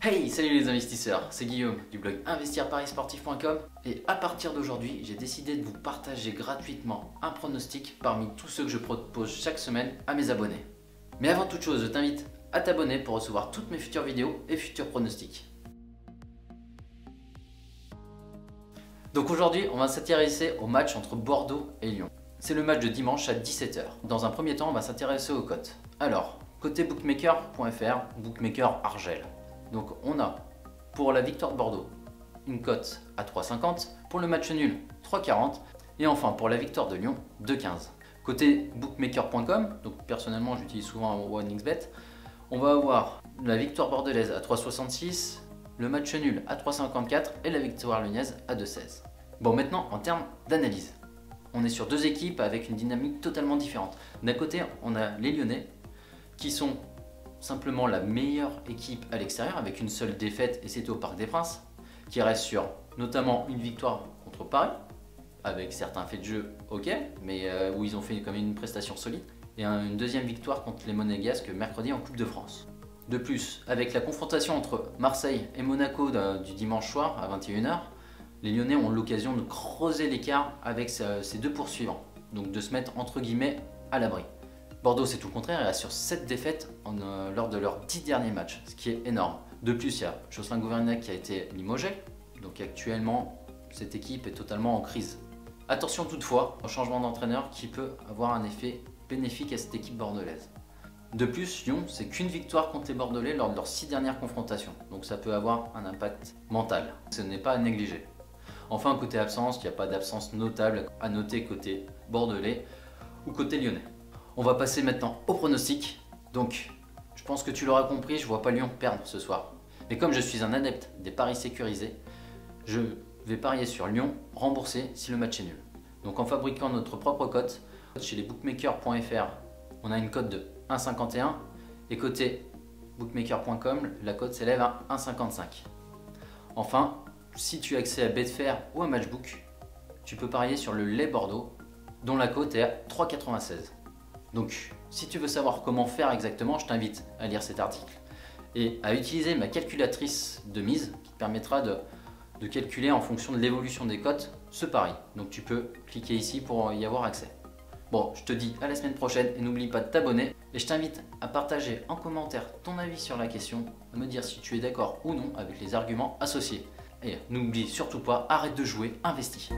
Hey, salut les investisseurs, c'est Guillaume du blog investirparisportif.com et à partir d'aujourd'hui, j'ai décidé de vous partager gratuitement un pronostic parmi tous ceux que je propose chaque semaine à mes abonnés. Mais avant toute chose, je t'invite à t'abonner pour recevoir toutes mes futures vidéos et futurs pronostics. Donc aujourd'hui, on va s'intéresser au match entre Bordeaux et Lyon. C'est le match de dimanche à 17 h. Dans un premier temps, on va s'intéresser aux cotes. Alors, côté bookmaker.fr, bookmaker Argel. Donc on a pour la victoire de Bordeaux une cote à 3,50, pour le match nul 3,40 et enfin pour la victoire de Lyon 2,15. Côté bookmaker.com, donc personnellement j'utilise souvent OneXBet, on va avoir la victoire bordelaise à 3,66, le match nul à 3,54 et la victoire lyonnaise à 2,16. Bon, maintenant en termes d'analyse, on est sur deux équipes avec une dynamique totalement différente. D'un côté on a les Lyonnais qui sont simplement la meilleure équipe à l'extérieur avec une seule défaite et c'était au Parc des Princes, qui reste sur notamment une victoire contre Paris avec certains faits de jeu ok, mais où ils ont fait quand même une prestation solide, et une deuxième victoire contre les Monégasques mercredi en Coupe de France. De plus, avec la confrontation entre Marseille et Monaco du dimanche soir à 21 h, les Lyonnais ont l'occasion de creuser l'écart avec ces deux poursuivants, donc de se mettre entre guillemets à l'abri. Bordeaux, c'est tout le contraire, il assure 7 défaites lors de leurs 10 derniers matchs, ce qui est énorme. De plus, il y a Jocelyn Gouvernec qui a été limogé, donc actuellement, cette équipe est totalement en crise. Attention toutefois au changement d'entraîneur qui peut avoir un effet bénéfique à cette équipe bordelaise. De plus, Lyon, c'est qu'une victoire contre les Bordelais lors de leurs 6 dernières confrontations, donc ça peut avoir un impact mental. Ce n'est pas à négliger. Enfin, côté absence, il n'y a pas d'absence notable à noter côté bordelais ou côté lyonnais. On va passer maintenant au pronostic. Donc, je pense que tu l'auras compris, je ne vois pas Lyon perdre ce soir. Mais comme je suis un adepte des paris sécurisés, je vais parier sur Lyon remboursé si le match est nul. Donc en fabriquant notre propre cote, chez les bookmakers.fr, on a une cote de 1,51 et côté bookmaker.com, la cote s'élève à 1,55. Enfin, si tu as accès à Betfair ou à Matchbook, tu peux parier sur le lait Bordeaux, dont la cote est à 3,96. Donc, si tu veux savoir comment faire exactement, je t'invite à lire cet article et à utiliser ma calculatrice de mise qui te permettra de calculer en fonction de l'évolution des cotes ce pari. Donc tu peux cliquer ici pour y avoir accès. Bon, je te dis à la semaine prochaine et n'oublie pas de t'abonner et je t'invite à partager en commentaire ton avis sur la question, à me dire si tu es d'accord ou non avec les arguments associés. Et n'oublie surtout pas, arrête de jouer, investis.